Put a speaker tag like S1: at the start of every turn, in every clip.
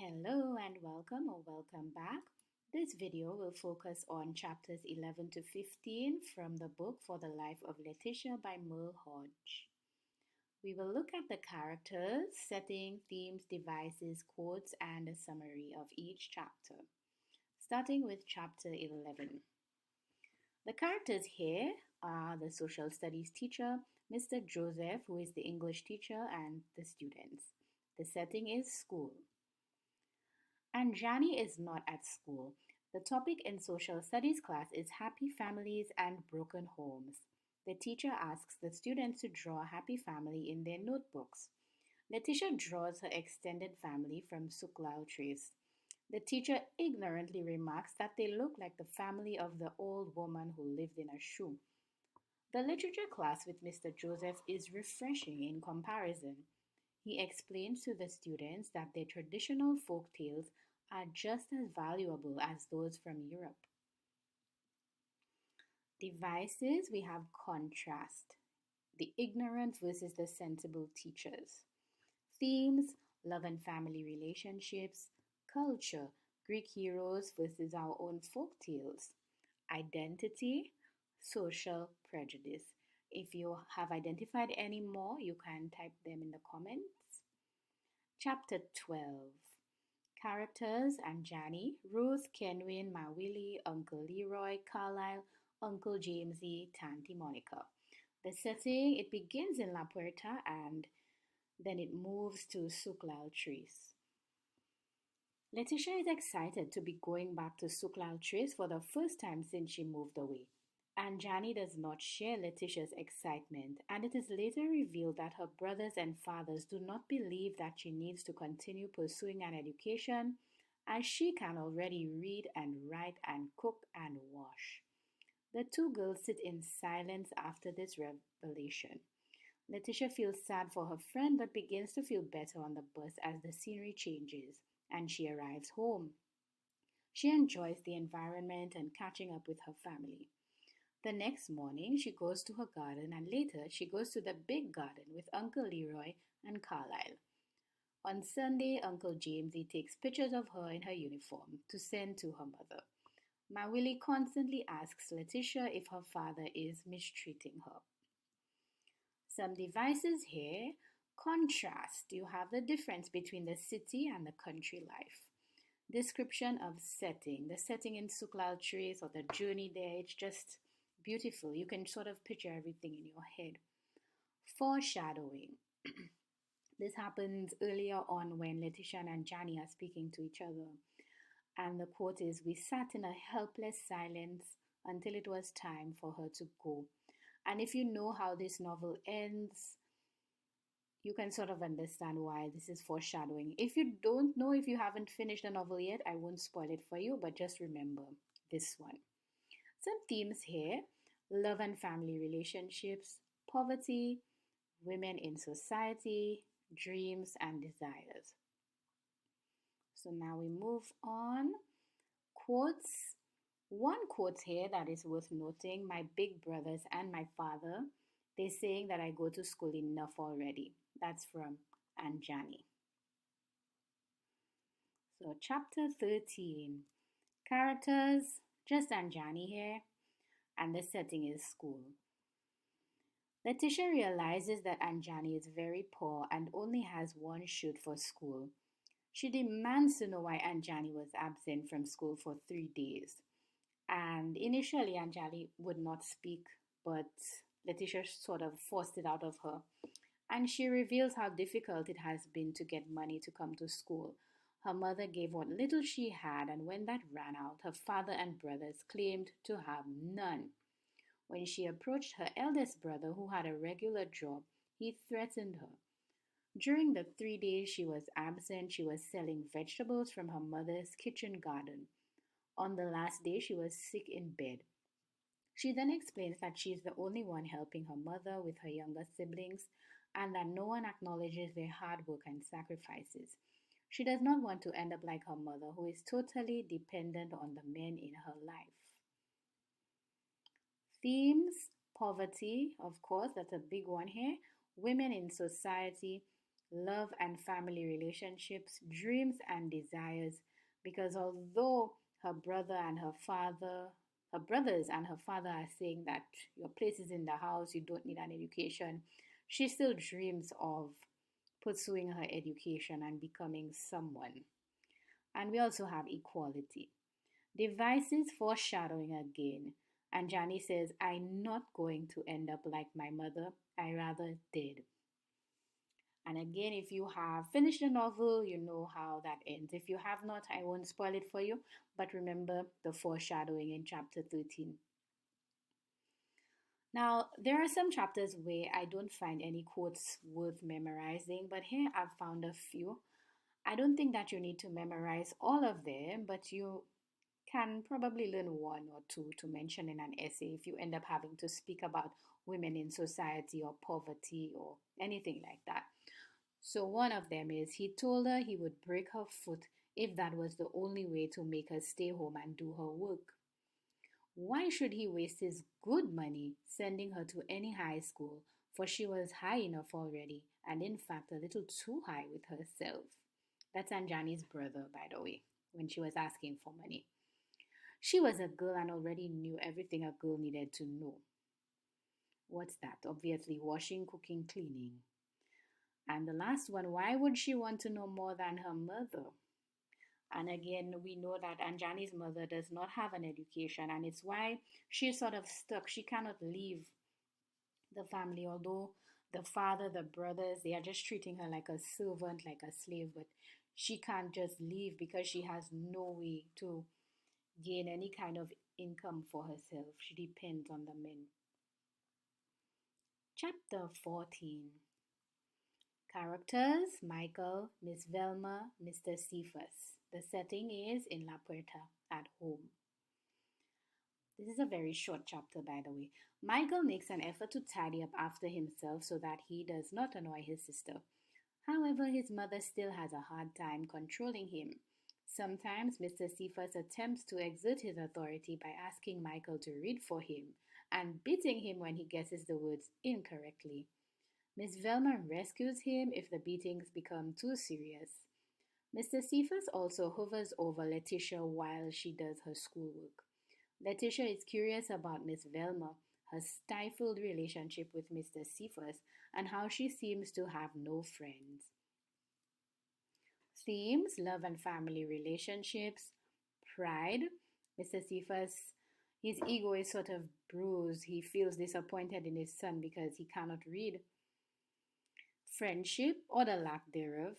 S1: Hello and welcome or welcome back. This video will focus on chapters 11 to 15 from the book For the Life of Laetitia by Merle Hodge. We will look at the characters, setting, themes, devices, quotes, and a summary of each chapter. Starting with chapter 11. The characters here are the social studies teacher, Mr. Joseph, who is the English teacher, and the students. The setting is school. Anjani is not at school. The topic in social studies class is happy families and broken homes. The teacher asks the students to draw a happy family in their notebooks. Laetitia draws her extended family from Suklal trees. The teacher ignorantly remarks that they look like the family of the old woman who lived in a shoe. The literature class with Mr. Joseph is refreshing in comparison. He explains to the students that their traditional folk tales are just as valuable as those from Europe. Devices, we have contrast, the ignorant versus the sensible teachers. Themes, love and family relationships. Culture, Greek heroes versus our own folk tales. Identity, social prejudice. If you have identified any more, you can type them in the comments. Chapter 12. Characters: Anjani, Ruth, Kenwin, Mawili, Uncle Leroy, Carlisle, Uncle Jamesy, Tanti Monica. The setting, it begins in La Puerta and then it moves to Suklal trees. Laetitia is excited to be going back to Suklal trees for the first time since she moved away. Anjani does not share Laetitia's excitement, and it is later revealed that her brothers and fathers do not believe that she needs to continue pursuing an education, as she can already read and write and cook and wash. The two girls sit in silence after this revelation. Laetitia feels sad for her friend but begins to feel better on the bus as the scenery changes and she arrives home. She enjoys the environment and catching up with her family. The next morning, she goes to her garden and later she goes to the big garden with Uncle Leroy and Carlisle. On Sunday, Uncle Jamesy takes pictures of her in her uniform to send to her mother. Mawili constantly asks Laetitia if her father is mistreating her. Some devices here. Contrast. You have the difference between the city and the country life. Description of setting. The setting in Suklal trees or the journey there, it's just beautiful. You can sort of picture everything in your head. Foreshadowing. This happens earlier on when Laetitia and Anjani are speaking to each other. And the quote is, "We sat in a helpless silence until it was time for her to go." And if you know how this novel ends, you can sort of understand why this is foreshadowing. If you don't know, if you haven't finished the novel yet, I won't spoil it for you, but just remember this one. Some themes here: love and family relationships, poverty, women in society, dreams and desires. So now we move on. Quotes. One quote here that is worth noting: my big brothers and my father, they're saying that I go to school enough already. That's from Anjani. So chapter 13. Characters, just Anjani here, and the setting is school. Laetitia realizes that Anjani is very poor and only has one shoot for school. She demands to know why Anjani was absent from school for 3 days. And initially, Anjali would not speak, but Laetitia sort of forced it out of her. And she reveals how difficult it has been to get money to come to school. Her mother gave what little she had, and when that ran out, her father and brothers claimed to have none. When she approached her eldest brother, who had a regular job, he threatened her. During the 3 days she was absent, she was selling vegetables from her mother's kitchen garden. On the last day, she was sick in bed. She then explains that she is the only one helping her mother with her younger siblings and that no one acknowledges their hard work and sacrifices. She does not want to end up like her mother, who is totally dependent on the men in her life. Themes: poverty, of course, that's a big one here. Women in society, love and family relationships, dreams and desires, because although her brothers and her father are saying that your place is in the house, you don't need an education, she still dreams of pursuing her education and becoming someone. And we also have equality. Devices foreshadowing again. And Johnny says, I'm not going to end up like my mother. I rather did. And again, if you have finished the novel, you know how that ends. If you have not, I won't spoil it for you. But remember the foreshadowing in chapter 13. Now, there are some chapters where I don't find any quotes worth memorizing, but here I've found a few. I don't think that you need to memorize all of them, but you can probably learn one or two to mention in an essay if you end up having to speak about women in society or poverty or anything like that. So one of them is he told her he would break her foot if that was the only way to make her stay home and do her work. Why should he waste his good money sending her to any high school? For she was high enough already, and in fact a little too high with herself. That's Anjani's brother, by the way, when she was asking for money. She was a girl and already knew everything a girl needed to know. What's that? Obviously, washing, cooking, cleaning. And the last one, why would she want to know more than her mother? And again, we know that Anjani's mother does not have an education, and it's why she's sort of stuck. She cannot leave the family, although the father, the brothers, they are just treating her like a servant, like a slave, but she can't just leave because she has no way to gain any kind of income for herself. She depends on the men. Chapter 14. Characters: Michael, Miss Velma, Mr. Cephas. The setting is in La Puerta, at home. This is a very short chapter, by the way. Michael makes an effort to tidy up after himself so that he does not annoy his sister. However, his mother still has a hard time controlling him. Sometimes Mr. Cephas attempts to exert his authority by asking Michael to read for him and beating him when he guesses the words incorrectly. Miss Velma rescues him if the beatings become too serious. Mr. Cephas also hovers over Laetitia while she does her schoolwork. Laetitia is curious about Miss Velma, her stifled relationship with Mr. Cephas, and how she seems to have no friends. Themes: love and family relationships, pride. Mr. Cephas, his ego is sort of bruised. He feels disappointed in his son because he cannot read. Friendship, or the lack thereof.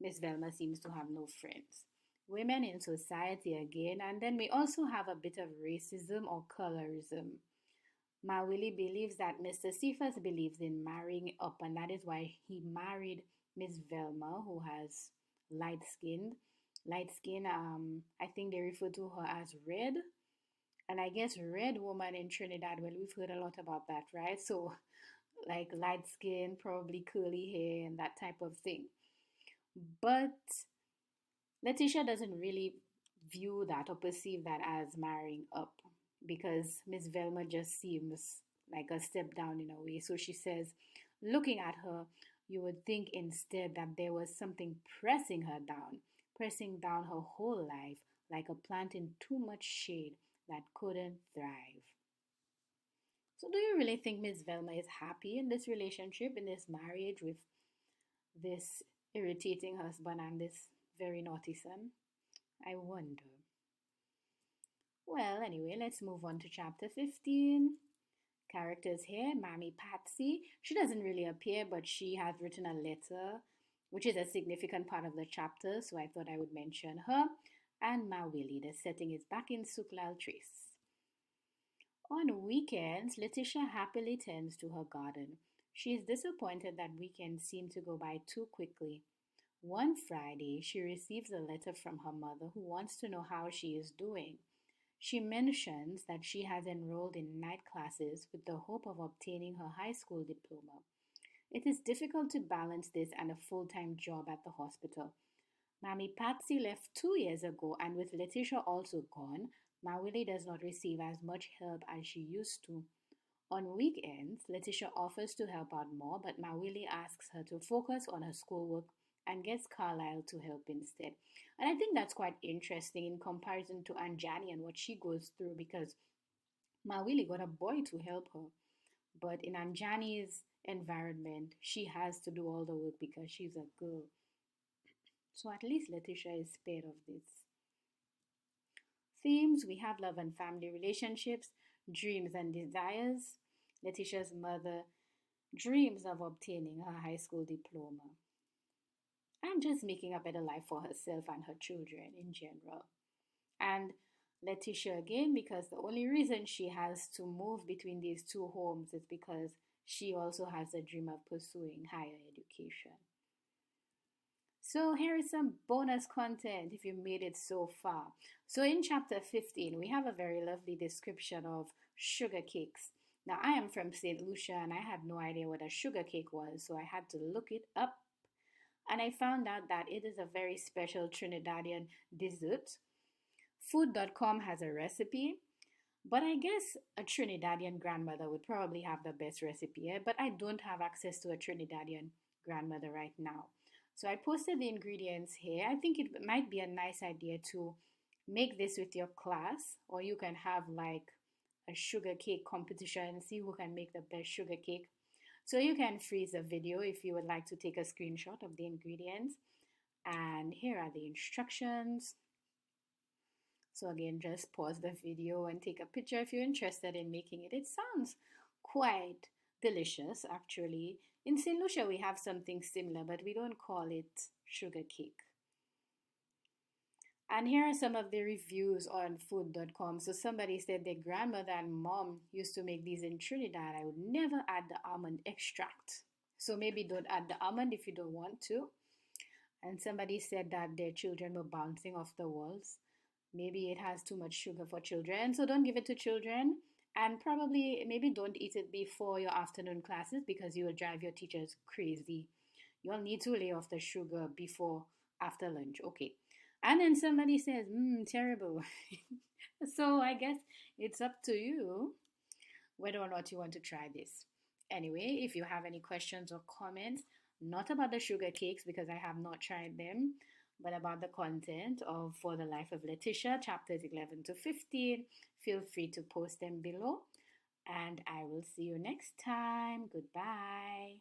S1: Miss Velma seems to have no friends. Women in society again, and then we also have a bit of racism or colorism. Ma Willie believes that Mr. Cephas believes in marrying up, and that is why he married Miss Velma, who has light skinned. Light skin, I think they refer to her as red. And I guess red woman in Trinidad, well, we've heard a lot about that, right? So, like light skin, probably curly hair, and that type of thing. But Letitia doesn't really view that or perceive that as marrying up because Miss Velma just seems like a step down in a way. So she says, looking at her, you would think instead that there was something pressing her down, pressing down her whole life like a plant in too much shade that couldn't thrive. So, do you really think Miss Velma is happy in this relationship, in this marriage with this irritating husband and this very naughty son? I wonder. Well, anyway, let's move on to chapter 15. Characters here: Mammy Patsy. She doesn't really appear, but she has written a letter, which is a significant part of the chapter, so I thought I would mention her. And Ma Willie. The setting is back in Suklal Trace. On weekends, Letitia happily tends to her garden. She is disappointed that weekends seem to go by too quickly. One Friday, she receives a letter from her mother who wants to know how she is doing. She mentions that she has enrolled in night classes with the hope of obtaining her high school diploma. It is difficult to balance this and a full-time job at the hospital. Mammy Patsy left 2 years ago, and with Letitia also gone, Ma Willie does not receive as much help as she used to. On weekends, Letitia offers to help out more, but Mawili asks her to focus on her schoolwork and gets Carlisle to help instead. And I think that's quite interesting in comparison to Anjani and what she goes through because Mawili got a boy to help her. But in Anjani's environment, she has to do all the work because she's a girl. So at least Letitia is spared of this. Themes we have love and family relationships, dreams and desires. Letitia's mother dreams of obtaining her high school diploma and just making a better life for herself and her children in general. And Letitia again, because the only reason she has to move between these two homes is because she also has a dream of pursuing higher education. So here is some bonus content if you made it so far. So in chapter 15, we have a very lovely description of sugar cakes. Now I am from St. Lucia and I had no idea what a sugar cake was, so I had to look it up. And I found out that it is a very special Trinidadian dessert. Food.com has a recipe, but I guess a Trinidadian grandmother would probably have the best recipe, but I don't have access to a Trinidadian grandmother right now. So I posted the ingredients here. I think it might be a nice idea to make this with your class, or you can have like a sugar cake competition and see who can make the best sugar cake. So you can freeze the video if you would like to take a screenshot of the ingredients. And here are the instructions. So again, just pause the video and take a picture if you're interested in making it. It sounds quite delicious, actually. In St. Lucia, we have something similar, but we don't call it sugar cake. And here are some of the reviews on food.com. So somebody said their grandmother and mom used to make these in Trinidad. I would never add the almond extract. So maybe don't add the almond if you don't want to. And somebody said that their children were bouncing off the walls. Maybe it has too much sugar for children, so don't give it to children. And probably maybe don't eat it before your afternoon classes because you will drive your teachers crazy. You'll need to lay off the sugar before after lunch. Okay. And then somebody says, terrible. So I guess it's up to you whether or not you want to try this. Anyway, if you have any questions or comments, not about the sugar cakes because I have not tried them, but about the content of For the Life of Laetitia, chapters 11 to 15, feel free to post them below. And I will see you next time. Goodbye.